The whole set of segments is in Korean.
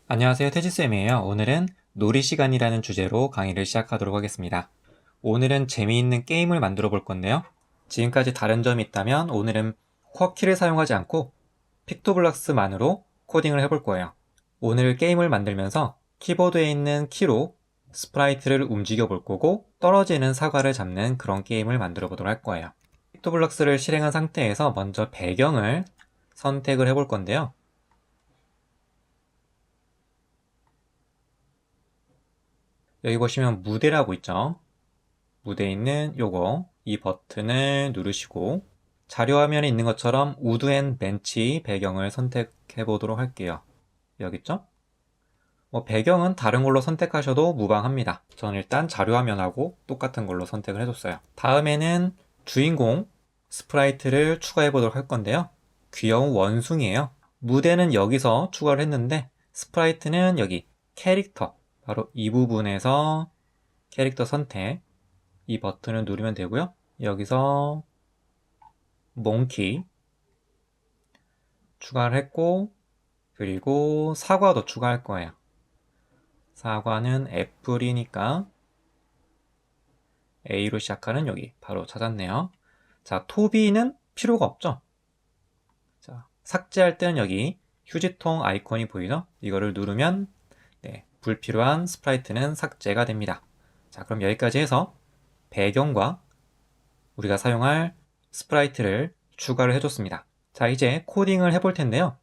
안녕하세요, 태지쌤이에요. 오늘은 놀이 시간이라는 주제로 강의를 시작하도록 하겠습니다. 오늘은 재미있는 게임을 만들어 볼 건데요. 지금까지 다른 점이 있다면 오늘은 쿼키를 사용하지 않고 픽토블럭스만으로 코딩을 해볼 거예요. 오늘 게임을 만들면서 키보드에 있는 키로 스프라이트를 움직여 볼 거고 떨어지는 사과를 잡는 그런 게임을 만들어 보도록 할 거예요. 픽토블럭스를 실행한 상태에서 먼저 배경을 선택을 해볼 건데요. 여기 보시면 무대라고 있죠. 무대에 있는 이 버튼을 누르시고 자료 화면에 있는 것처럼 우드 앤 벤치 배경을 선택해 보도록 할게요. 여기 있죠? 배경은 다른 걸로 선택하셔도 무방합니다. 저는 일단 자료 화면하고 똑같은 걸로 선택을 해줬어요. 다음에는 주인공 스프라이트를 추가해 보도록 할 건데요. 귀여운 원숭이에요. 무대는 여기서 추가를 했는데 스프라이트는 여기 캐릭터, 바로 이 부분에서 캐릭터 선택, 이 버튼을 누르면 되고요. 여기서 몽키 추가를 했고, 그리고 사과도 추가할 거예요. 사과는 애플이니까 A로 시작하는 여기 바로 찾았네요. 자, 토비는 필요가 없죠. 자, 삭제할 때는 여기 휴지통 아이콘이 보이죠? 이거를 누르면 불필요한 스프라이트는 삭제가 됩니다. 자, 그럼 여기까지 해서 배경과 우리가 사용할 스프라이트를 추가를 해줬습니다. 자, 이제 코딩을 해볼 텐데요.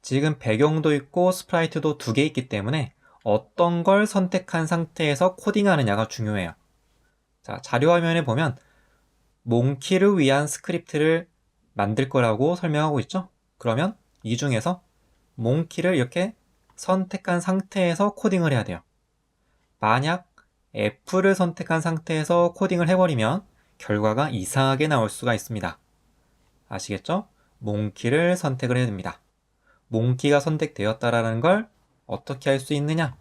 지금 배경도 있고 스프라이트도 두 개 있기 때문에 어떤 걸 선택한 상태에서 코딩하느냐가 중요해요. 자, 자료 화면에 보면 몽키를 위한 스크립트를 만들 거라고 설명하고 있죠? 그러면 이 중에서 몽키를 이렇게 선택한 상태에서 코딩을 해야 돼요. 만약 애플을 선택한 상태에서 코딩을 해버리면 결과가 이상하게 나올 수가 있습니다. 아시겠죠? 몽키를 선택을 해야 됩니다. 몽키가 선택되었다라는 걸 어떻게 할 수 있느냐?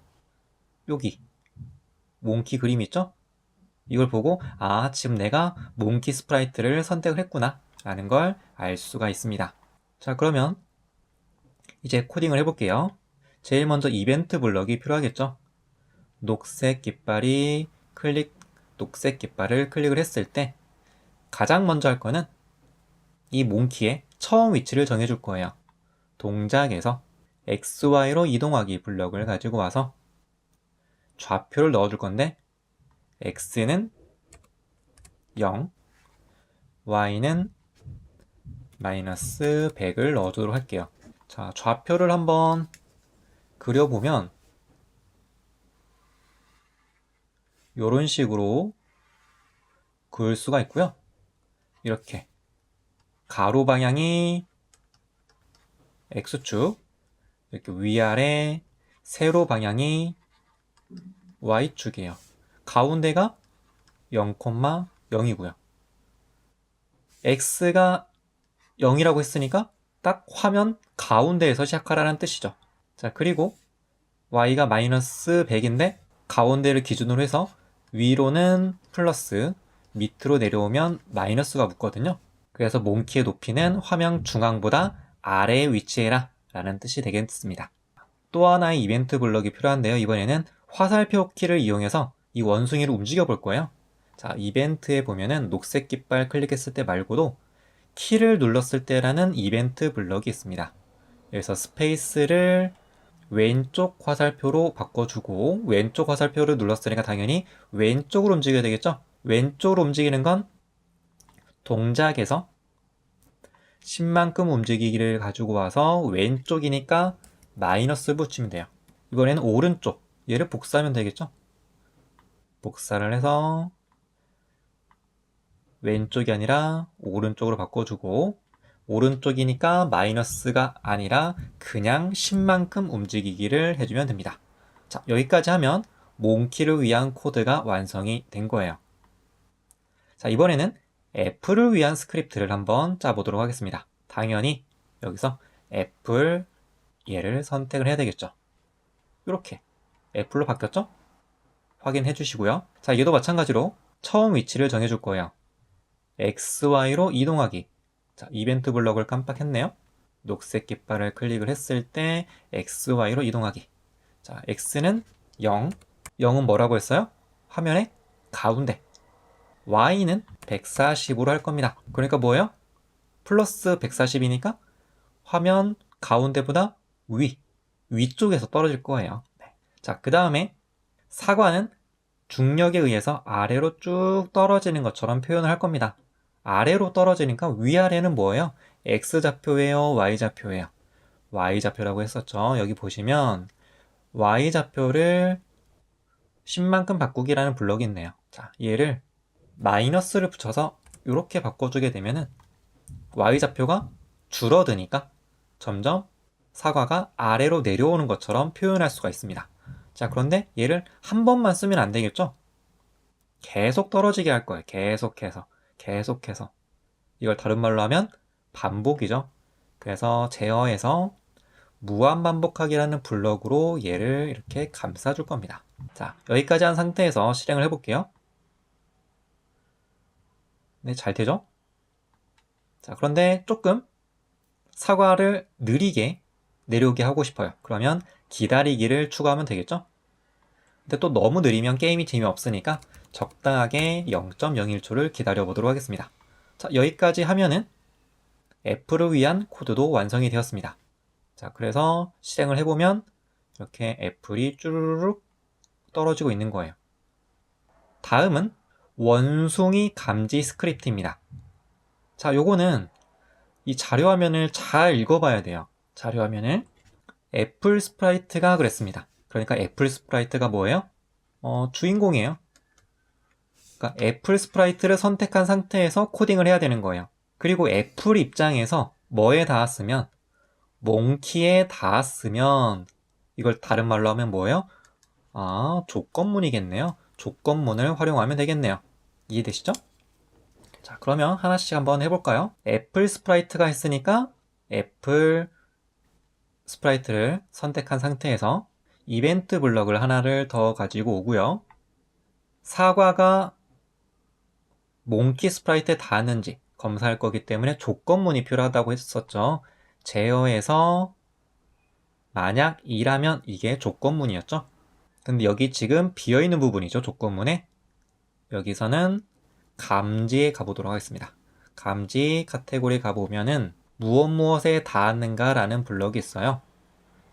여기 몽키 그림 있죠? 이걸 보고 지금 내가 몽키 스프라이트를 선택을 했구나 라는 걸 알 수가 있습니다. 자, 그러면 이제 코딩을 해볼게요. 제일 먼저 이벤트 블럭이 필요하겠죠? 녹색 깃발을 클릭을 했을 때 가장 먼저 할 거는 이 몽키의 처음 위치를 정해줄 거예요. 동작에서 XY로 이동하기 블럭을 가지고 와서 좌표를 넣어줄 건데 X는 0, Y는 마이너스 100을 넣어주도록 할게요. 자, 좌표를 한번 그려보면 이런 식으로 그을 수가 있고요. 이렇게 가로 방향이 X축, 이렇게 위아래 세로 방향이 Y축이에요. 가운데가 0,0이고요. X가 0이라고 했으니까 딱 화면 가운데에서 시작하라는 뜻이죠. 자, 그리고 Y가 마이너스 100인데 가운데를 기준으로 해서 위로는 플러스, 밑으로 내려오면 마이너스가 붙거든요. 그래서 몽키의 높이는 화면 중앙보다 아래에 위치해라 라는 뜻이 되겠습니다. 또 하나의 이벤트 블럭이 필요한데요. 이번에는 화살표 키를 이용해서 이 원숭이를 움직여 볼 거예요. 자, 이벤트에 보면은 녹색 깃발 클릭했을 때 말고도 키를 눌렀을 때라는 이벤트 블럭이 있습니다. 여기서 스페이스를 왼쪽 화살표로 바꿔주고 왼쪽 화살표를 눌렀으니까 당연히 왼쪽으로 움직여야 되겠죠? 왼쪽으로 움직이는 건 동작에서 10만큼 움직이기를 가지고 와서 왼쪽이니까 마이너스 붙이면 돼요. 이번에는 오른쪽, 얘를 복사하면 되겠죠? 복사를 해서 왼쪽이 아니라 오른쪽으로 바꿔주고 오른쪽이니까 마이너스가 아니라 그냥 10만큼 움직이기를 해주면 됩니다. 자, 여기까지 하면 몽키를 위한 코드가 완성이 된 거예요. 자, 이번에는 애플을 위한 스크립트를 한번 짜보도록 하겠습니다. 당연히 여기서 애플 얘를 선택을 해야 되겠죠. 이렇게 F로 바뀌었죠? 확인해 주시고요. 자, 얘도 마찬가지로 처음 위치를 정해줄 거예요. XY로 이동하기. 자, 이벤트 블럭을 깜빡했네요. 녹색 깃발을 클릭을 했을 때 XY로 이동하기. 자, X는 0. 0은 뭐라고 했어요? 화면의 가운데. Y는 140으로 할 겁니다. 그러니까 뭐예요? 플러스 140이니까 화면 가운데보다 위쪽에서 떨어질 거예요. 네. 자, 그 다음에 사과는 중력에 의해서 아래로 쭉 떨어지는 것처럼 표현을 할 겁니다. 아래로 떨어지니까 위아래는 뭐예요? X좌표예요? Y좌표예요? Y좌표라고 했었죠. 여기 보시면 Y좌표를 10만큼 바꾸기라는 블럭이 있네요. 자, 얘를 마이너스를 붙여서 이렇게 바꿔주게 되면은 Y좌표가 줄어드니까 점점 사과가 아래로 내려오는 것처럼 표현할 수가 있습니다. 자, 그런데 얘를 한 번만 쓰면 안 되겠죠? 계속 떨어지게 할 거예요. 계속해서. 이걸 다른 말로 하면 반복이죠. 그래서 제어해서 무한반복하기라는 블럭으로 얘를 이렇게 감싸줄 겁니다. 자, 여기까지 한 상태에서 실행을 해볼게요. 네, 잘 되죠? 자, 그런데 조금 사과를 느리게 내려오게 하고 싶어요. 그러면 기다리기를 추가하면 되겠죠? 근데 또 너무 느리면 게임이 재미없으니까 적당하게 0.01초를 기다려 보도록 하겠습니다. 자, 여기까지 하면은 F를 위한 코드도 완성이 되었습니다. 자, 그래서 실행을 해보면 이렇게 애플이 쭈르륵 떨어지고 있는 거예요. 다음은 원숭이 감지 스크립트입니다. 자, 요거는 이 자료화면을 잘 읽어봐야 돼요. 자료화면을 애플 스프라이트가 그랬습니다. 그러니까 애플 스프라이트가 뭐예요? 주인공이에요. 그러니까 애플 스프라이트를 선택한 상태에서 코딩을 해야 되는 거예요. 그리고 애플 입장에서 뭐에 닿았으면 몽키에 닿았으면 이걸 다른 말로 하면 뭐예요? 아, 조건문이겠네요. 조건문을 활용하면 되겠네요. 이해되시죠? 자, 그러면 하나씩 한번 해볼까요? 애플 스프라이트가 했으니까 애플 스프라이트를 선택한 상태에서 이벤트 블럭을 하나를 더 가지고 오고요. 사과가 몽키 스프라이트에 닿았는지 검사할 거기 때문에 조건문이 필요하다고 했었죠. 제어해서 만약 2라면 이게 조건문이었죠. 근데 여기 지금 비어있는 부분이죠. 조건문에. 여기서는 감지에 가보도록 하겠습니다. 감지 카테고리 가보면은 무엇에 닿았는가 라는 블럭이 있어요.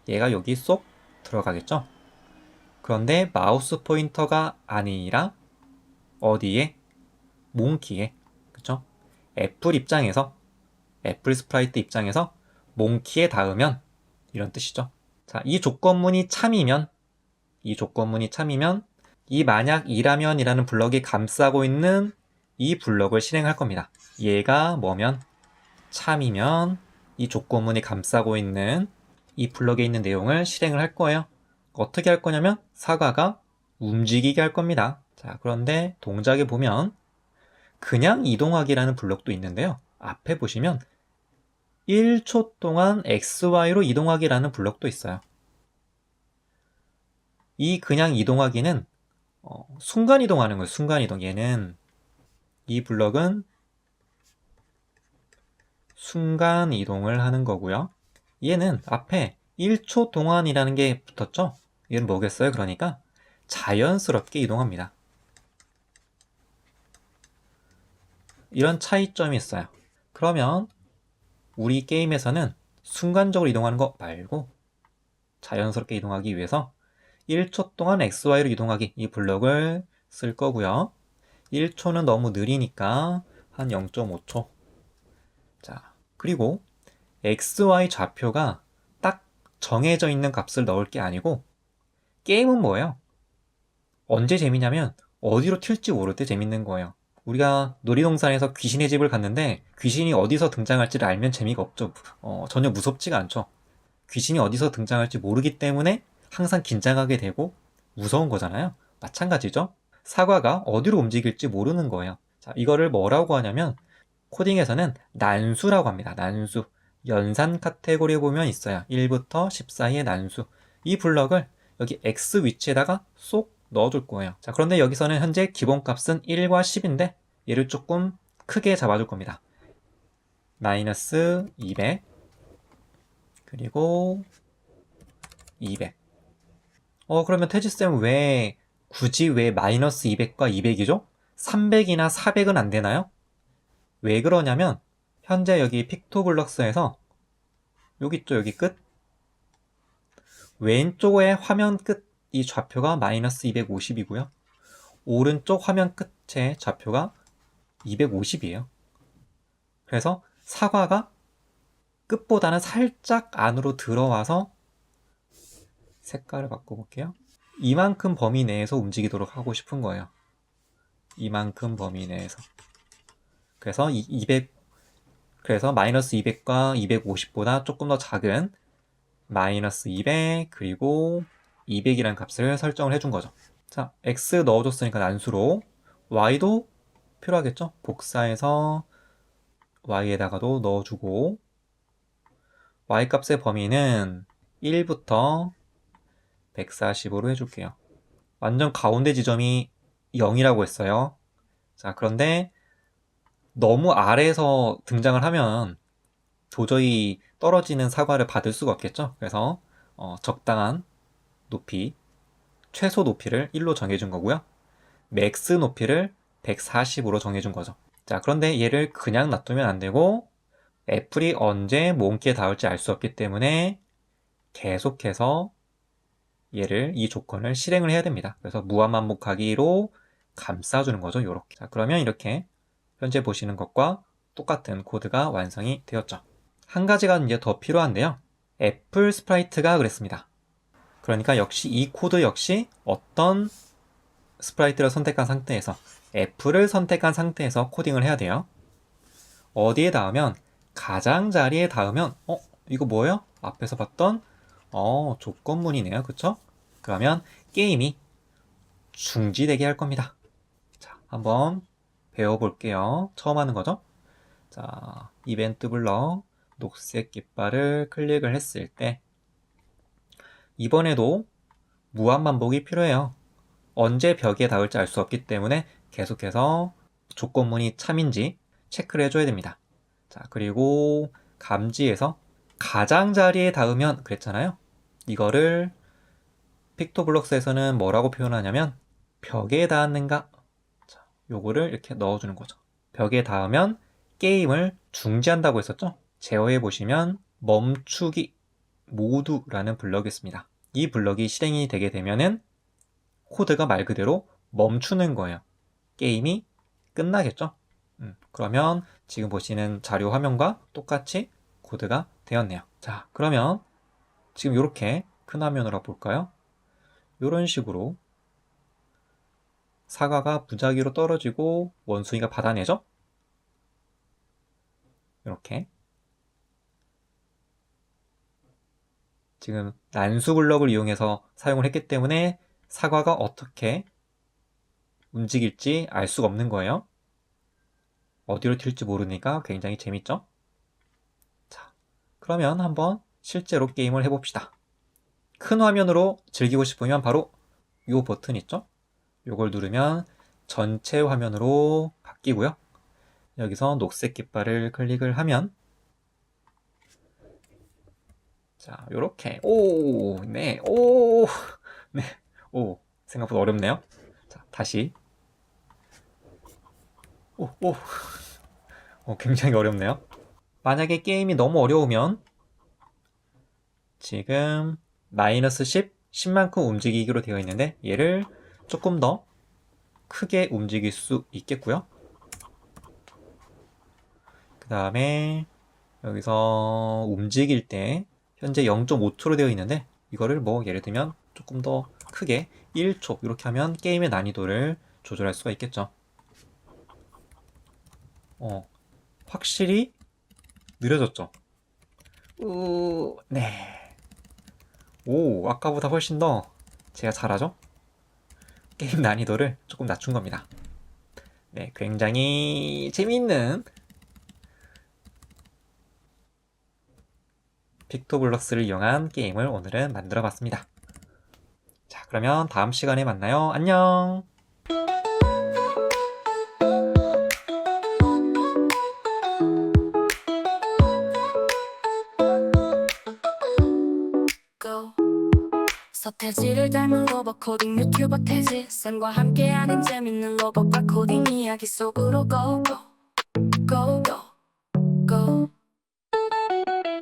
얘가 여기 쏙 들어가겠죠. 그런데 마우스 포인터가 아니라 어디에? 몽키에. 그쵸? 애플 입장에서, 애플 스프라이트 입장에서 몽키에 닿으면 이런 뜻이죠. 자, 이 조건문이 참이면 이 만약 이라면 이라는 블럭이 감싸고 있는 이 블럭을 실행할 겁니다. 얘가 뭐면 참이면 이 조건문이 감싸고 있는 이 블럭에 있는 내용을 실행을 할 거예요. 어떻게 할 거냐면 사과가 움직이게 할 겁니다. 자, 그런데 동작에 보면 그냥 이동하기라는 블럭도 있는데요. 앞에 보시면 1초 동안 XY로 이동하기라는 블럭도 있어요. 이 그냥 이동하기는 순간 이동하는 거예요. 순간 이동. 얘는 이 블럭은 순간 이동을 하는 거고요. 얘는 앞에 1초 동안이라는 게 붙었죠? 얘는 뭐겠어요? 그러니까 자연스럽게 이동합니다. 이런 차이점이 있어요. 그러면 우리 게임에서는 순간적으로 이동하는 거 말고 자연스럽게 이동하기 위해서 1초 동안 XY로 이동하기 이 블럭을 쓸 거고요. 1초는 너무 느리니까 한 0.5초. 자, 그리고 XY 좌표가 딱 정해져 있는 값을 넣을 게 아니고 게임은 뭐예요? 언제 재미냐면 어디로 튈지 모를 때 재밌는 거예요. 우리가 놀이동산에서 귀신의 집을 갔는데 귀신이 어디서 등장할지를 알면 재미가 없죠. 전혀 무섭지가 않죠. 귀신이 어디서 등장할지 모르기 때문에 항상 긴장하게 되고 무서운 거잖아요. 마찬가지죠. 사과가 어디로 움직일지 모르는 거예요. 자, 이거를 뭐라고 하냐면 코딩에서는 난수라고 합니다. 난수. 연산 카테고리에 보면 있어요. 1부터 10 사이의 난수. 이 블럭을 여기 x 위치에다가 쏙 넣어줄 거예요. 자, 그런데 여기서는 현재 기본값은 1과 10인데 얘를 조금 크게 잡아줄 겁니다. 마이너스 200 그리고 200. 그러면 태지쌤 굳이 왜 마이너스 200과 200이죠? 300이나 400은 안 되나요? 왜 그러냐면 현재 여기 픽토블럭스에서 여기 있죠, 여기 끝. 왼쪽의 화면 끝 이 좌표가 마이너스 250이고요. 오른쪽 화면 끝의 좌표가 250이에요. 그래서 사과가 끝보다는 살짝 안으로 들어와서 색깔을 바꿔볼게요. 이만큼 범위 내에서 움직이도록 하고 싶은 거예요. 이만큼 범위 내에서. 그래서 그래서 마이너스 200과 250보다 조금 더 작은 마이너스 200 그리고 200이라는 값을 설정을 해준 거죠. 자, x 넣어줬으니까 난수로 y도 필요하겠죠? 복사해서 y에다가도 넣어주고 y 값의 범위는 1부터 140으로 해줄게요. 완전 가운데 지점이 0이라고 했어요. 자, 그런데 너무 아래에서 등장을 하면 도저히 떨어지는 사과를 받을 수가 없겠죠. 그래서 적당한 높이, 최소 높이를 1로 정해준 거고요. 맥스 높이를 140으로 정해준 거죠. 자, 그런데 얘를 그냥 놔두면 안 되고 애플이 언제 몽키에 닿을지 알 수 없기 때문에 계속해서 이 조건을 실행을 해야 됩니다. 그래서 무한반복하기로 감싸주는 거죠. 요렇게. 자, 그러면 이렇게 현재 보시는 것과 똑같은 코드가 완성이 되었죠. 한 가지가 이제 더 필요한데요. 애플 스프라이트가 그랬습니다. 그러니까 역시 이 코드 역시 어떤 스프라이트를 선택한 상태에서 애플을 선택한 상태에서 코딩을 해야 돼요. 어디에 닿으면 가장자리에 닿으면 이거 뭐예요? 앞에서 봤던 조건문이네요. 그쵸? 그러면 게임이 중지되게 할 겁니다. 자, 한번 배워볼게요. 처음 하는 거죠? 자, 이벤트 블럭 녹색 깃발을 클릭을 했을 때 이번에도 무한반복이 필요해요. 언제 벽에 닿을지 알 수 없기 때문에 계속해서 조건문이 참인지 체크를 해줘야 됩니다. 자, 그리고 감지에서 가장자리에 닿으면 그랬잖아요. 이거를 픽토블럭스에서는 뭐라고 표현하냐면 벽에 닿았는가? 자, 요거를 이렇게 넣어주는 거죠. 벽에 닿으면 게임을 중지한다고 했었죠. 제어해 보시면 멈추기 모두라는 블럭이 있습니다. 이 블럭이 실행이 되게 되면은 코드가 말 그대로 멈추는 거예요. 게임이 끝나겠죠. 그러면 지금 보시는 자료 화면과 똑같이 코드가 되었네요. 자, 그러면 지금 이렇게 큰 화면으로 볼까요? 이런 식으로 사과가 무작위로 떨어지고 원숭이가 받아내죠? 이렇게 지금 난수 블럭을 이용해서 사용을 했기 때문에 사과가 어떻게 움직일지 알 수가 없는 거예요. 어디로 튈지 모르니까 굉장히 재밌죠? 자, 그러면 한번 실제로 게임을 해봅시다. 큰 화면으로 즐기고 싶으면 바로 이 버튼 있죠? 이걸 누르면 전체 화면으로 바뀌고요. 여기서 녹색 깃발을 클릭을 하면 자, 요렇게 네, 네, 생각보다 어렵네요. 자, 다시 굉장히 어렵네요. 만약에 게임이 너무 어려우면 지금 마이너스 10, 10만큼 움직이기로 되어 있는데 얘를 조금 더 크게 움직일 수 있겠고요. 그 다음에 여기서 움직일 때 현재 0.5초로 되어 있는데 이거를 뭐 예를 들면 조금 더 크게 1초 이렇게 하면 게임의 난이도를 조절할 수가 있겠죠. 확실히 느려졌죠. 네. 아까보다 훨씬 더 제가 잘하죠? 게임 난이도를 조금 낮춘 겁니다. 네, 굉장히 재미있는 픽토블럭스를 이용한 게임을 오늘은 만들어 봤습니다. 그러면 다음 시간에 만나요. 안녕. Go. 서태지를 닮은 로봇 코딩 유튜버 태지 쌤과 함께하는 재밌는 로봇과 코딩 이야기 속으로 고고